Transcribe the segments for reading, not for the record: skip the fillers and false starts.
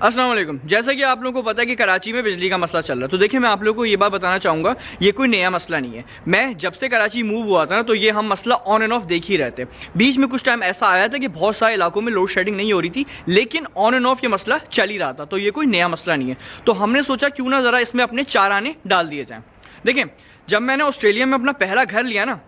अस्सलाम वालेकुम। जैसा कि आप लोगों को पता है कि कराची में बिजली का मसला चल रहा है, तो देखिए मैं आप लोगों को ये बात बताना चाहूँगा, ये कोई नया मसला नहीं है। मैं जब से कराची मूव हुआ था ना, तो ये हम मसला ऑन एंड ऑफ देख ही रहते। बीच में कुछ टाइम ऐसा आया था कि बहुत सारे इलाकों में लोड शेडिंग नहीं हो रही थी, लेकिन ऑन एंड ऑफ ये मसला चल ही रहा था, तो ये कोई नया मसला नहीं है। तो हमने सोचा क्यों ना ज़रा इसमें अपने चार आने डाल दिए जाएँ। देखें, जब मैंने ऑस्ट्रेलिया में अपना पहला घर लिया ना,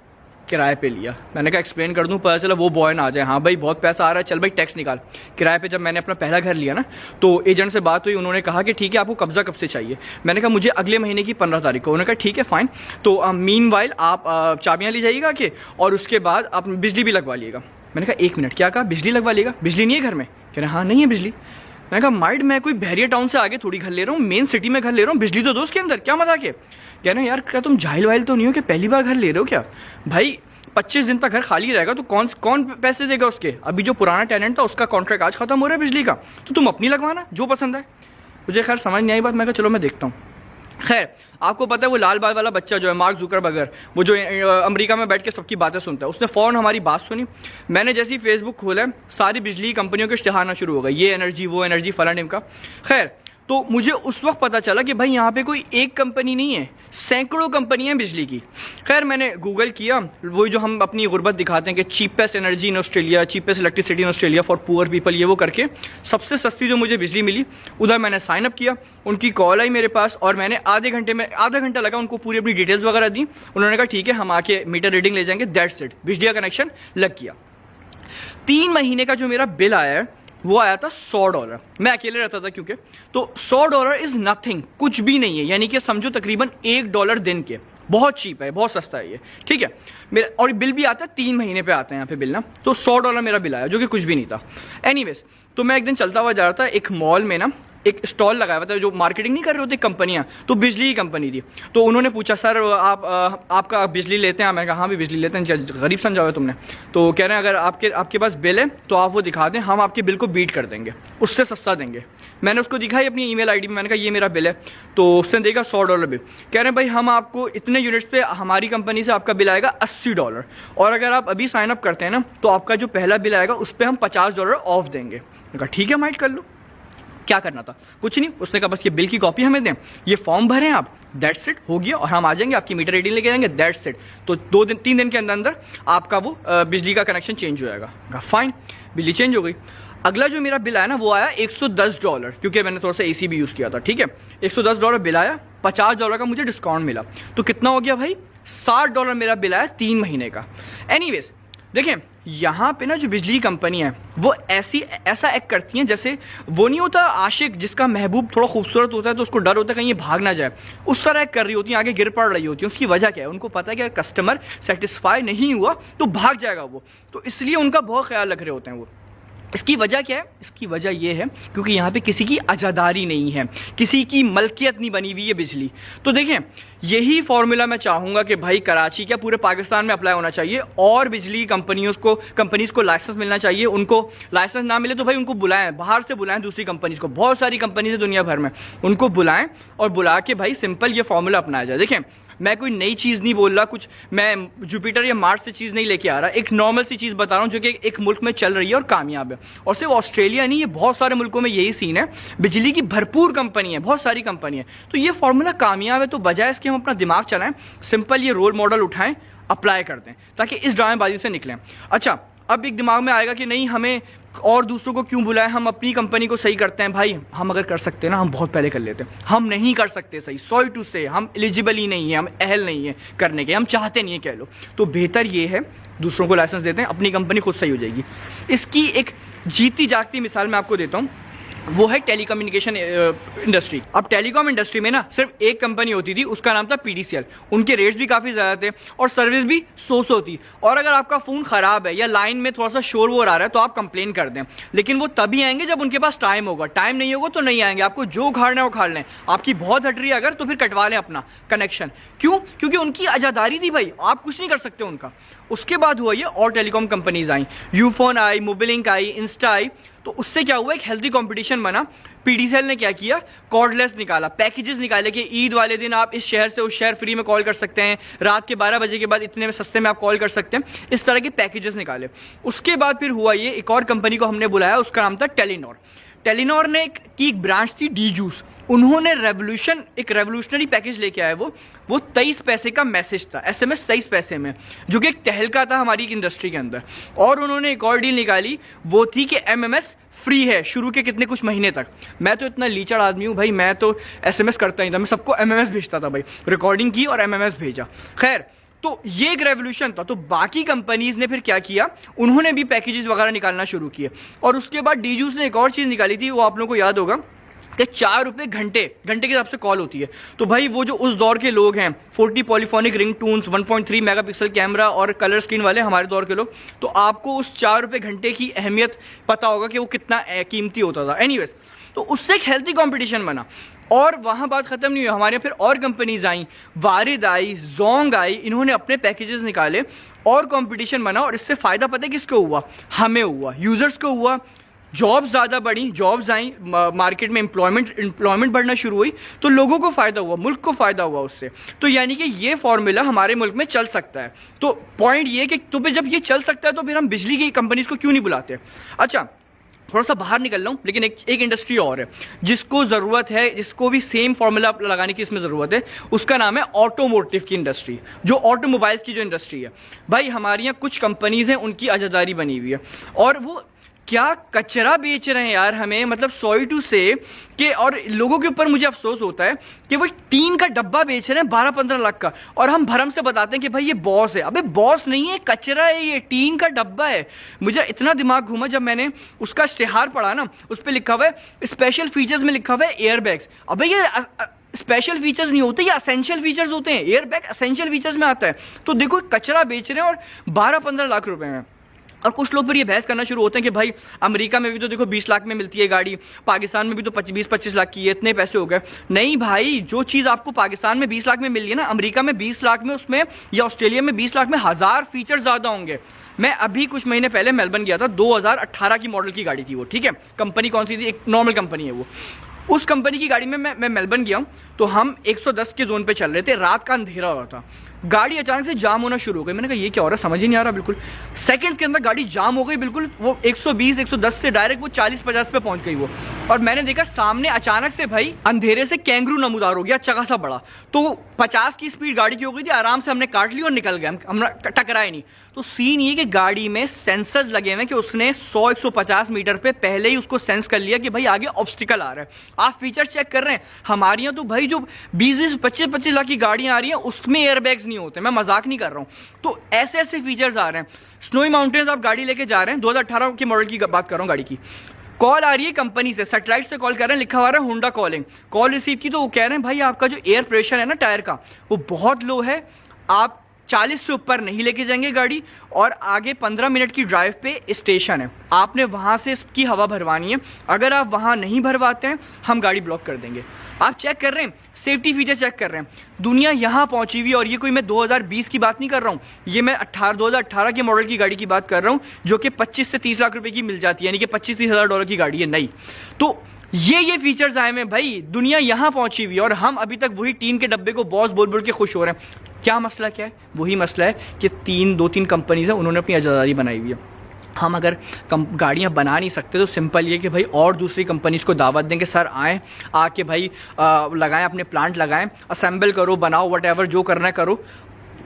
किराए पे लिया, मैंने कहा एक्सप्लेन कर दूं, पता चला वो बॉय ना आ जाए, हाँ भाई बहुत पैसा आ रहा है, चल भाई टैक्स निकाल। किराए पे जब मैंने अपना पहला घर लिया ना, तो एजेंट से बात हुई, उन्होंने कहा कि ठीक है आपको कब्जा कब से चाहिए। मैंने कहा मुझे अगले महीने की 15 तारीख को। उन्होंने कहा ठीक है फाइन, तो मीनवाइल आप चाबियाँ ले जाइएगा कि, और उसके बाद आप बिजली भी लगवा लिएगा। मैंने कहा 1 मिनट, क्या कहा? बिजली लगवा लिएगा? बिजली नहीं है घर में? कह रहे हाँ नहीं है बिजली। मैंने कहा माइड, मैं कोई बहरिया टाउन से आगे थोड़ी घर ले रहा हूँ, मेन सिटी में घर ले रहा हूँ, बिजली तो दो उसके अंदर, क्या मजाक है? कह रहे यार क्या तुम जाहिल वाहिल तो नहीं हो कि पहली बार घर ले रहे हो क्या? भाई 25 दिन तक घर खाली रहेगा तो कौन पैसे देगा उसके? अभी जो पुराना टेनेंट था उसका कॉन्ट्रैक्ट आज खत्म हो रहा है बिजली का, तो तुम अपनी लगवाना जो पसंद है। मुझे खैर समझ नहीं आई बात, मैं कहा चलो मैं देखता हूँ। खैर आपको पता है वो लाल बाल वाला बच्चा जो है मार्क जुकरबर्ग, वो जो अमेरिका में बैठ के सबकी बातें सुनता है, उसने फ़ौरन हमारी बात सुनी। मैंने जैसे ही फेसबुक खोला, सारी बिजली कंपनियों के इश्तिहार आना शुरू हो गए, ये एनर्जी वो एनर्जी फलां ढिमका। खैर तो मुझे उस वक्त पता चला कि भाई यहाँ पे कोई एक कंपनी नहीं है, सैकड़ों कंपनियाँ बिजली की। खैर मैंने गूगल किया, वही जो हम अपनी गुर्बत दिखाते हैं कि cheapest energy in Australia, cheapest electricity in Australia for poor people, ये वो करके सबसे सस्ती जो मुझे बिजली मिली, उधर मैंने साइन अप किया। उनकी कॉल आई मेरे पास और मैंने आधा घंटा लगा उनको पूरी अपनी डिटेल्स वगैरह दी। उन्होंने कहा ठीक है हम आके मीटर रीडिंग ले जाएंगे, दैट्स इट। बिजली का कनेक्शन लग गया। 3 महीने का जो मेरा बिल आया है वो आया था $100। मैं अकेले रहता था क्योंकि, तो $100 इज नथिंग, कुछ भी नहीं है, यानी कि समझो तकरीबन $1 दिन के। बहुत चीप है, बहुत सस्ता है ये, ठीक है। मेरा और बिल भी आता है 3 महीने पे आता है यहाँ पे बिल ना, तो $100 मेरा बिल आया जो कि कुछ भी नहीं था। एनीवेज, तो मैं एक दिन चलता हुआ जा रहा था, एक मॉल में ना एक स्टॉल लगाया हुआ था, जो मार्केटिंग नहीं कर रहे होते कंपनियां, तो बिजली की कंपनी थी। तो उन्होंने पूछा सर आपका बिजली लेते हैं? मैंने कहा हाँ भी बिजली लेते हैं। गरीब समझा हुआ तुमने? तो कह रहे हैं अगर आपके पास बिल है तो आप वो दिखा दें, हम आपके बिल को बीट कर देंगे, उससे सस्ता देंगे। मैंने उसको दिखाई अपनी ईमेल आईडी में, मैंने कहा ये मेरा बिल है, तो उसने देखा $100 बिल। कह रहे हैं भाई हम आपको इतने यूनिट्स पे हमारी कंपनी से आपका बिल आएगा $80, और अगर आप अभी साइन अप करते हैं ना तो आपका जो पहला बिल आएगा उस पर हम $50 ऑफ देंगे। मैंने कहा ठीक है माइट कर लो। क्या करना था? कुछ नहीं, उसने कहा बस ये बिल की कॉपी हमें दें, ये फॉर्म भरें आप, दैट्स इट, हो गया, और हम आ जाएंगे आपकी मीटर रीडिंग लेके जाएंगे, दैट्स इट। तो 3 दिन के अंदर अंदर आपका वो बिजली का कनेक्शन चेंज हो जाएगा। कहा फाइन, बिजली चेंज हो गई। अगला जो मेरा बिल आया ना वो आया $110, क्योंकि मैंने थोड़ा सा AC भी यूज़ किया था, ठीक है। $110 बिल आया, $50 का मुझे डिस्काउंट मिला, तो कितना हो गया भाई? $60 मेरा बिल आया 3 महीने का। एनीवेज देखें, यहाँ पे ना जो बिजली कंपनी है वो ऐसा एक्ट करती हैं जैसे वो नहीं होता आशिक जिसका महबूब थोड़ा खूबसूरत होता है तो उसको डर होता है कहीं ये भाग ना जाए, उस तरह एक्ट कर रही होती हैं, आगे गिर पड़ रही होती हैं। उसकी वजह क्या है? उनको पता है कि अगर कस्टमर सेटिस्फाई नहीं हुआ तो भाग जाएगा वो, तो इसलिए उनका बहुत ख्याल रख रहे होते हैं वो। इसकी वजह क्या है? इसकी वजह यह है क्योंकि यहाँ पे किसी की आज़ादारी नहीं है, किसी की मलकियत नहीं बनी हुई है बिजली। तो देखें, यही फॉर्मूला मैं चाहूँगा कि भाई कराची क्या पूरे पाकिस्तान में अप्लाई होना चाहिए, और बिजली कंपनीज़ को लाइसेंस मिलना चाहिए। उनको लाइसेंस ना मिले तो भाई उनको बुलाएं, बाहर से बुलाएं दूसरी कंपनीज़ को, बहुत सारी कंपनीज है दुनिया भर में, उनको बुलाएं और बुला के भाई सिंपल ये फॉर्मूला अपनाया जाए। देखें, मैं कोई नई चीज़ नहीं बोल रहा, कुछ मैं जुपिटर या मार्स से चीज़ नहीं लेके आ रहा, एक नॉर्मल सी चीज़ बता रहा हूँ जो कि एक मुल्क में चल रही है और कामयाब है। और सिर्फ ऑस्ट्रेलिया नहीं, ये बहुत सारे मुल्कों में यही सीन है, बिजली की भरपूर कंपनी है, बहुत सारी कंपनी है। तो ये फॉर्मूला कामयाब है, तो बजाय इसके हम अपना दिमाग चलाएं, सिंपल ये रोल मॉडल उठाएं, अप्लाई कर दें, ताकि इस ड्रामेबाजी से निकलें। अच्छा, अब एक दिमाग में आएगा कि नहीं हमें और दूसरों को क्यों बुलाएं, हम अपनी कंपनी को सही करते हैं। भाई हम अगर कर सकते हैं ना, हम बहुत पहले कर लेते हैं। हम नहीं कर सकते सही, सॉरी टू से, हम एलिजिबल ही नहीं है, हम अहल नहीं है करने के, हम चाहते नहीं है कह लो। तो बेहतर ये है दूसरों को लाइसेंस देते हैं, अपनी कंपनी खुद सही हो जाएगी। इसकी एक जीती जागती मिसाल मैं आपको देता हूँ, वो है टेलीकम्युनिकेशन इंडस्ट्री। अब टेलीकॉम इंडस्ट्री में ना सिर्फ एक कंपनी होती थी, उसका नाम था PDCL। उनके रेट्स भी काफ़ी ज़्यादा थे और सर्विस भी सो थी। और अगर आपका फ़ोन ख़राब है या लाइन में थोड़ा सा शोर वोर आ रहा है तो आप कंप्लेन कर दें, लेकिन वो तभी आएंगे जब उनके पास टाइम होगा। टाइम नहीं होगा तो नहीं आएंगे, आपको जो उखाड़ना है उखाड़ लें। आपकी बहुत हट रही है अगर, तो फिर कटवा लें अपना कनेक्शन। क्यों? क्योंकि उनकी आज़ादारी थी भाई, आप कुछ नहीं कर सकते उनका। उसके बाद हुआ ये और टेलीकॉम कंपनीज आई, यूफोन आई, मोबिलिंक आई, इंस्टा आई। तो उससे क्या हुआ? एक हेल्दी कंपटीशन बना। PDCL ने क्या किया? कॉर्डलेस निकाला, पैकेजेस निकाले कि ईद वाले दिन आप इस शहर से उस शहर फ्री में कॉल कर सकते हैं, रात के 12 बजे के बाद इतने में सस्ते में आप कॉल कर सकते हैं। इस तरह के पैकेजेस निकाले। उसके बाद फिर हुआ ये, एक और कंपनी को हमने बुलाया, उसका नाम था टेलीनॉर। टेलीनॉर ने की एक ब्रांच थी डी जूस, उन्होंने एक रेवोल्यूशनरी पैकेज लेके आए। वो 23 पैसे का मैसेज था, SMS 23 पैसे में, जो कि एक तहलका था हमारी इंडस्ट्री के अंदर। और उन्होंने एक और डील निकाली, वो थी कि MMS फ्री है शुरू के कितने कुछ महीने तक। मैं तो इतना लीचड़ आदमी हूँ भाई, मैं तो SMS करता ही था, मैं सबको MMS भेजता था भाई, रिकॉर्डिंग की और MMS भेजा। खैर, तो ये एक रेवोल्यूशन था। तो बाकी कंपनीज ने फिर क्या किया, उन्होंने भी पैकेजेस वगैरह निकालना शुरू किए। और उसके बाद डीजूस ने एक और चीज़ निकाली थी, वो आप लोगों को याद होगा कि 4 रुपये घंटे के हिसाब से कॉल होती है। तो भाई वो जो उस दौर के लोग हैं, 40 polyphonic ring Toons, 1.3 megapixel camera और कलर स्क्रीन वाले हमारे दौर के लोग, तो आपको उस 4 रुपये घंटे की अहमियत पता होगा कि वो कितना कीमती होता था। एनीवेज, तो उससे एक हेल्थी कंपटीशन बना। और वहाँ बात ख़त्म नहीं हुई, हमारे फिर और कंपनीज आई, वारिद आई, जोंग आई, इन्होंने अपने पैकेजेस निकाले और कंपटीशन बना। और इससे फ़ायदा पता है किसको हुआ? हमें हुआ, यूज़र्स को हुआ। जॉब्स ज़्यादा बढ़ी, जॉब्स आई, मार्केट में एम्प्लॉयमेंट बढ़ना शुरू हुई, तो लोगों को फ़ायदा हुआ, मुल्क को फ़ायदा हुआ उससे। तो यानी कि ये फॉर्मूला हमारे मुल्क में चल सकता है। तो पॉइंट ये कि तो फिर जब ये चल सकता है तो फिर हम बिजली की कंपनीज को क्यों नहीं बुलाते? अच्छा, थोड़ा सा बाहर निकल रहा हूँ, लेकिन एक इंडस्ट्री और है जिसको ज़रूरत है, जिसको भी सेम फॉर्मूला लगाने की इसमें ज़रूरत है। उसका नाम है ऑटोमोटिव की इंडस्ट्री, जो ऑटोमोबाइल्स की जो इंडस्ट्री है। भाई हमारे यहाँ कुछ कंपनीज हैं, उनकी अजादारी बनी हुई है, और वो क्या कचरा बेच रहे हैं यार हमें, मतलब सॉरी टू से कि, और लोगों के ऊपर मुझे अफसोस होता है कि वो टीन का डब्बा बेच रहे हैं 12-15 लाख का, और हम भरम से बताते हैं कि भाई ये बॉस है। अबे बॉस नहीं है, कचरा है, ये टीन का डब्बा है। मुझे इतना दिमाग घूमा जब मैंने उसका इश्तिहार पढ़ा ना, उस पर लिखा हुआ है स्पेशल फीचर्स में लिखा हुआ है एयर बैग्स। अबे ये स्पेशल फीचर्स नहीं होते, ये असेंशियल फीचर्स होते हैं। एयर बैग असेंशियल फीचर्स में आता है। तो देखो कचरा बेच रहे हैं और 12-15 लाख रुपए में। और कुछ लोग फिर ये बहस करना शुरू होते हैं कि भाई अमेरिका में भी तो देखो 20 लाख में मिलती है गाड़ी, पाकिस्तान में भी तो 20-25 लाख की है, इतने पैसे हो गए। नहीं भाई, जो चीज़ आपको पाकिस्तान में 20 लाख में मिल रही है ना, अमेरिका में 20 लाख में, उसमें या ऑस्ट्रेलिया में 20 लाख में 1000 फीचर ज़्यादा होंगे। मैं अभी कुछ महीने पहले मेलबर्न गया था, 2018 की मॉडल की गाड़ी थी वो, ठीक है। कंपनी कौन सी थी? एक नॉर्मल कंपनी है वो। उस कंपनी की गाड़ी में मैं मेलबर्न गया हूँ, तो हम 110 के जोन पे चल रहे थे, रात का अंधेरा हो रहा था, गाड़ी अचानक से जाम होना शुरू हो गई। मैंने कहा ये क्या हो रहा है, समझ ही नहीं आ रहा। बिल्कुल सेकंड के अंदर गाड़ी जाम हो गई, बिल्कुल वो 120-110 से डायरेक्ट वो 40-50 पे पहुंच गई वो। और मैंने देखा सामने अचानक से भाई अंधेरे से कैंगरू नमूदार हो गया, चका सा बड़ा। तो 50 की स्पीड गाड़ी की हो गई थी, आराम से हमने काट ली और निकल गए, हम टकराए नहीं। तो सीन ये कि गाड़ी में सेंसर्स लगे हुए कि उसने 100-150 मीटर पे पहले ही उसको सेंस कर लिया कि भाई आगे ऑब्स्टिकल आ रहा है। आप फीचर्स चेक कर रहे हैं, हमारे यहाँ तो भाई जो 20-20, 25-25 लाख की गाड़ियाँ आ रही हैं उसमें एयरबैग्स नहीं होते, मैं मजाक नहीं कर रहा हूँ। तो ऐसे ऐसे फीचर्स आ रहे हैं। स्नोई माउंटेन्स आप गाड़ी लेके जा रहे हैं, 2018 के मॉडल की बात कर रहा हूँ गाड़ी की। कॉल आ रही है कंपनी से, सैटेलाइट से कॉल कर रहे हैं, लिखा हुआ है होंडा कॉलिंग। कॉल रिसीव की तो वो कह रहे हैं भाई आपका जो एयर प्रेशर है ना टायर का, वो बहुत लो है, आप 40 से ऊपर नहीं लेके जाएंगे गाड़ी, और आगे 15 मिनट की ड्राइव पे स्टेशन है, आपने वहाँ से इसकी हवा भरवानी है। अगर आप वहाँ नहीं भरवाते हैं हम गाड़ी ब्लॉक कर देंगे। आप चेक कर रहे हैं, सेफ्टी फीचर चेक कर रहे हैं। दुनिया यहाँ पहुँची हुई, और ये कोई मैं 2020 की बात नहीं कर रहा हूँ, ये मैं 2018 के मॉडल की गाड़ी की बात कर रहा हूँ, जो कि 25 से 30 लाख रुपए की मिल जाती है, यानी कि 25-30 हज़ार डॉलर की गाड़ी है नई। तो ये फीचर्स आए हैं भाई, दुनिया यहाँ पहुंची हुई, और हम अभी तक वही टीन के डब्बे को बॉस बोल बोल के खुश हो रहे हैं। क्या मसला क्या है? वही मसला है कि 2-3 कंपनीज हैं, उन्होंने अपनी आज़ादी बनाई हुई है। हम अगर गाड़ियाँ बना नहीं सकते तो सिंपल ये कि भाई और दूसरी कंपनीज को दावत दें कि सर आएँ, आके भाई लगाएं, अपने प्लांट लगाएं, असेंबल करो, बनाओ, व्हाटएवर जो करना है करो।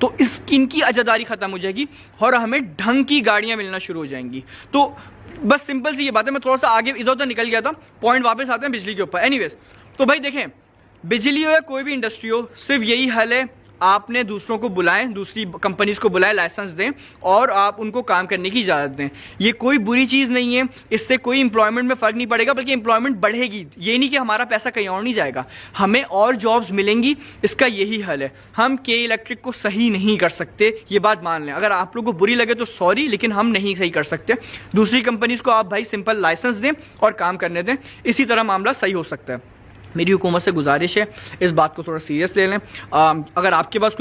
तो इनकी आज़ादारी ख़त्म हो जाएगी और हमें ढंग की गाड़ियाँ मिलना शुरू हो जाएंगी। तो बस सिंपल सी ये बात है। मैं थोड़ा सा आगे इधर उधर निकल गया था, पॉइंट वापस आते हैं बिजली के ऊपर। एनीवेज, तो भाई देखें, बिजली हो या कोई भी इंडस्ट्री हो, सिर्फ यही हल है, आपने दूसरों को बुलाएं, दूसरी कंपनीज को बुलाएं, लाइसेंस दें और आप उनको काम करने की इजाज़त दें। ये कोई बुरी चीज़ नहीं है, इससे कोई एम्प्लॉयमेंट में फ़र्क नहीं पड़ेगा, बल्कि एम्प्लॉयमेंट बढ़ेगी। ये नहीं कि हमारा पैसा कहीं और नहीं जाएगा, हमें और जॉब्स मिलेंगी। इसका यही हल है। हम के इलेक्ट्रिक को सही नहीं कर सकते, ये बात मान लें। अगर आप लोगों को बुरी लगे तो सॉरी, लेकिन हम नहीं सही कर सकते। दूसरी कंपनीज को आप भाई सिंपल लाइसेंस दें और काम करने दें, इसी तरह मामला सही हो सकता है। मेरी हुकूमत से गुजारिश है, इस बात को थोड़ा सीरियस ले लें। अगर आपके पास कोई